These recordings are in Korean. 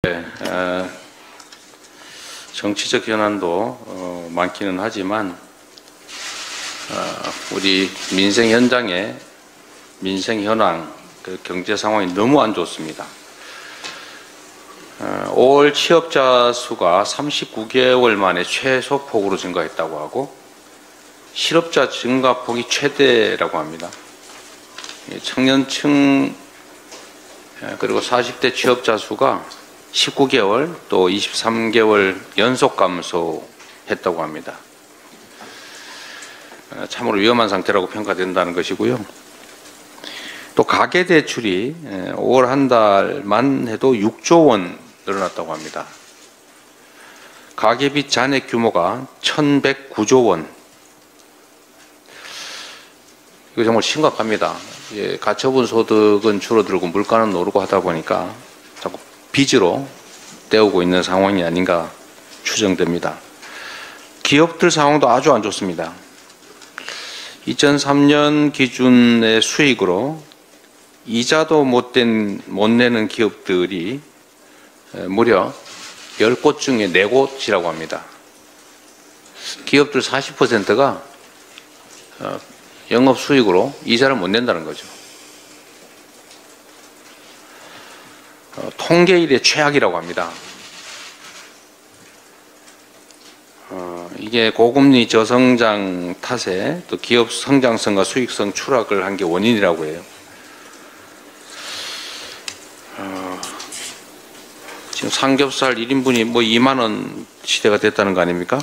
네, 정치적 현안도 많기는 하지만 우리 민생 현장의 민생 현황, 그 경제 상황이 너무 안 좋습니다. 5월 취업자 수가 39개월 만에 최소폭으로 증가했다고 하고 실업자 증가폭이 최대라고 합니다. 청년층 그리고 40대 취업자 수가 19개월 또 23개월 연속 감소했다고 합니다. 참으로 위험한 상태라고 평가된다는 것이고요. 또 가계대출이 5월 한 달만 해도 6조 원 늘어났다고 합니다. 가계빚 잔액 규모가 1,109조 원. 이거 정말 심각합니다. 가처분 소득은 줄어들고 물가는 오르고 하다 보니까 자꾸 빚으로 때우고 있는 상황이 아닌가 추정됩니다. 기업들 상황도 아주 안 좋습니다. 2003년 기준의 수익으로 이자도 못 내는 기업들이 무려 10곳 중에 4곳이라고 합니다. 기업들 40%가 영업 수익으로 이자를 못 낸다는 거죠. 통계 이래 최악이라고 합니다. 이게 고금리 저성장 탓에 또 기업 성장성과 수익성 추락을 한 게 원인이라고 해요. 지금 삼겹살 1인분이 뭐 2만 원 시대가 됐다는 거 아닙니까?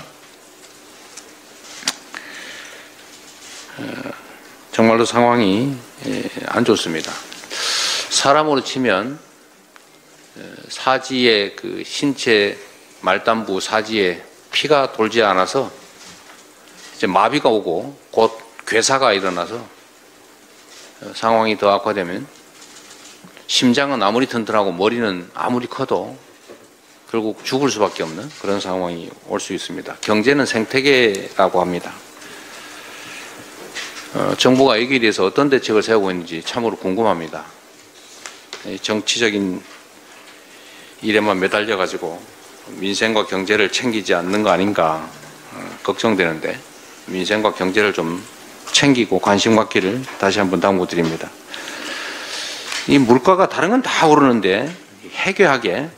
정말로 상황이 안 좋습니다. 사람으로 치면 사지의 그 신체 말단부 사지에 피가 돌지 않아서 이제 마비가 오고 곧 괴사가 일어나서 상황이 더 악화되면 심장은 아무리 튼튼하고 머리는 아무리 커도 결국 죽을 수밖에 없는 그런 상황이 올 수 있습니다. 경제는 생태계라고 합니다. 정부가 여기에 대해서 어떤 대책을 세우고 있는지 참으로 궁금합니다. 정치적인 일에만 매달려 가지고 민생과 경제를 챙기지 않는 거 아닌가 걱정되는데 민생과 경제를 좀 챙기고 관심 갖기를 다시 한번 당부드립니다. 이 물가가 다른 건 다 오르는데 해괴하게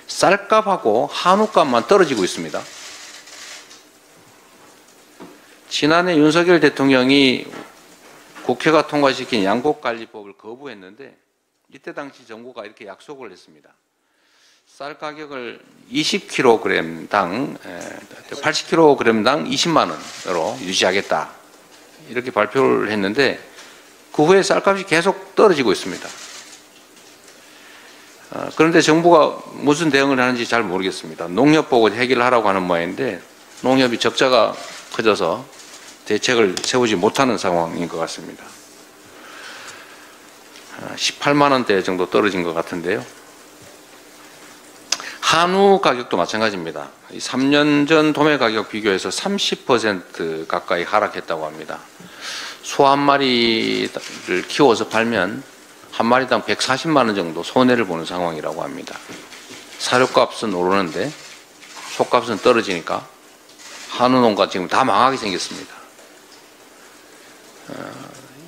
쌀값하고 한우값만 떨어지고 있습니다. 지난해 윤석열 대통령이 국회가 통과시킨 양곡관리법을 거부했는데 이때 당시 정부가 이렇게 약속을 했습니다. 쌀 가격을 20kg당 80kg당 20만 원으로 유지하겠다 이렇게 발표를 했는데 그 후에 쌀값이 계속 떨어지고 있습니다. 그런데 정부가 무슨 대응을 하는지 잘 모르겠습니다. 농협 보고 해결하라고 하는 모양인데 농협이 적자가 커져서 대책을 세우지 못하는 상황인 것 같습니다. 18만 원대 정도 떨어진 것 같은데요. 한우 가격도 마찬가지입니다. 3년 전 도매 가격 비교해서 30% 가까이 하락했다고 합니다. 소 한 마리를 키워서 팔면 한 마리당 140만 원 정도 손해를 보는 상황이라고 합니다. 사료값은 오르는데 소값은 떨어지니까 한우 농가 지금 다 망하게 생겼습니다.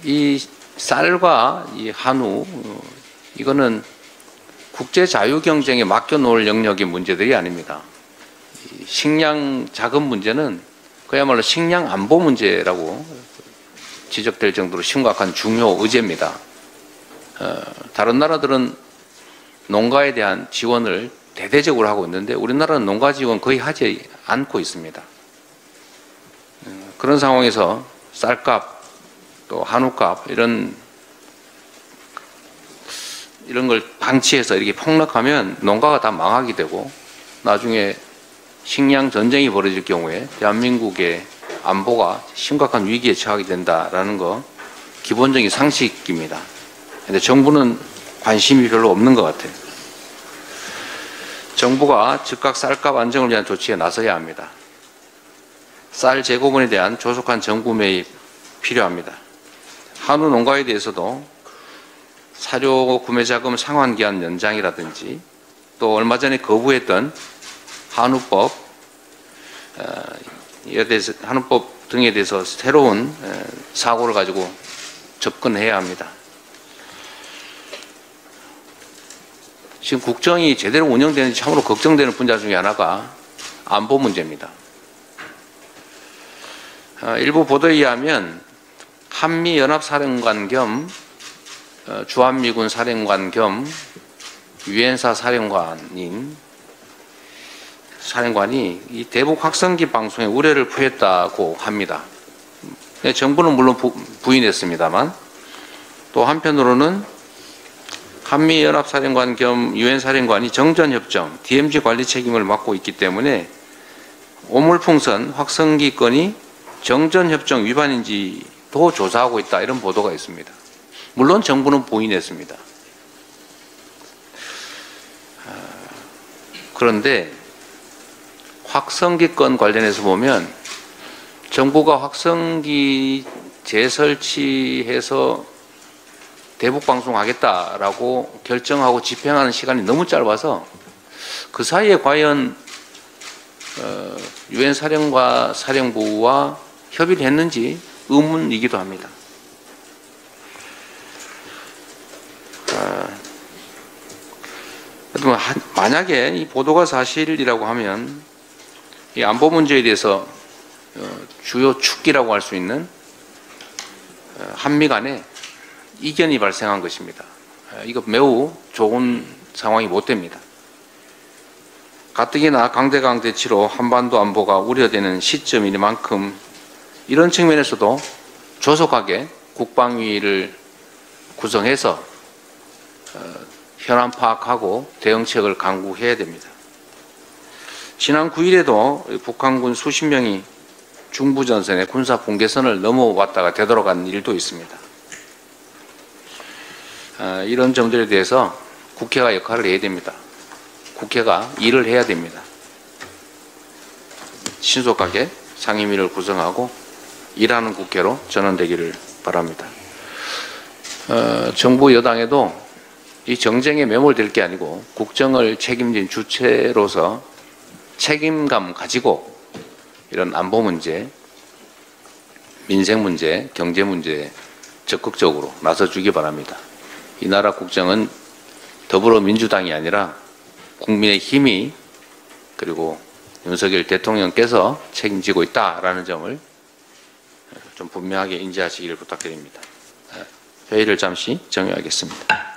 이 쌀과 이 한우 이거는 국제 자유 경쟁에 맡겨놓을 영역의 문제들이 아닙니다. 식량 자금 문제는 그야말로 식량 안보 문제라고 지적될 정도로 심각한 중요 의제입니다. 다른 나라들은 농가에 대한 지원을 대대적으로 하고 있는데 우리나라는 농가 지원 거의 하지 않고 있습니다. 그런 상황에서 쌀값 또 한우값 이런 걸 방치해서 이렇게 폭락하면 농가가 다 망하게 되고 나중에 식량 전쟁이 벌어질 경우에 대한민국의 안보가 심각한 위기에 처하게 된다라는 거 기본적인 상식입니다. 그런데 정부는 관심이 별로 없는 것 같아요. 정부가 즉각 쌀값 안정을 위한 조치에 나서야 합니다. 쌀 재고분에 대한 조속한 정부 매입 필요합니다. 한우 농가에 대해서도 사료 구매 자금 상환 기한 연장이라든지 또 얼마 전에 거부했던 한우법, 한우법 등에 대해서 새로운 사고를 가지고 접근해야 합니다. 지금 국정이 제대로 운영되는지 참으로 걱정되는 분야 중에 하나가 안보 문제입니다. 일부 보도에 의하면 한미연합사령관 겸 주한미군 사령관 겸 유엔사 사령관이 이 대북 확성기 방송에 우려를 표했다고 합니다. 정부는 물론 부인했습니다만, 또 한편으로는 한미연합사령관 겸 유엔사령관이 정전협정, DMZ 관리 책임을 맡고 있기 때문에 오물풍선 확성기 건이 정전협정 위반인지도 조사하고 있다, 이런 보도가 있습니다. 물론 정부는 부인했습니다. 그런데 확성기 건 관련해서 보면 정부가 확성기 재설치해서 대북 방송하겠다라고 결정하고 집행하는 시간이 너무 짧아서 그 사이에 과연 유엔 사령부와 협의를 했는지 의문이기도 합니다. 만약에 이 보도가 사실이라고 하면 이 안보 문제에 대해서 주요 축기라고 할 수 있는 한미 간에 이견이 발생한 것입니다. 이거 매우 좋은 상황이 못 됩니다. 가뜩이나 강대강 대치로 한반도 안보가 우려되는 시점이니만큼 이런 측면에서도 조속하게 국방위를 구성해서 현안 파악하고 대응책을 강구해야 됩니다. 지난 9일에도 북한군 수십 명이 중부전선의 군사 분계선을 넘어왔다가 되돌아간 일도 있습니다. 이런 점들에 대해서 국회가 역할을 해야 됩니다. 국회가 일을 해야 됩니다. 신속하게 상임위를 구성하고 일하는 국회로 전환되기를 바랍니다. 정부 여당에도 이 정쟁에 매몰될 게 아니고 국정을 책임진 주체로서 책임감 가지고 이런 안보 문제, 민생 문제, 경제 문제에 적극적으로 나서주기 바랍니다. 이 나라 국정은 더불어민주당이 아니라 국민의힘이 그리고 윤석열 대통령께서 책임지고 있다라는 점을 좀 분명하게 인지하시기를 부탁드립니다. 회의를 잠시 정회하겠습니다.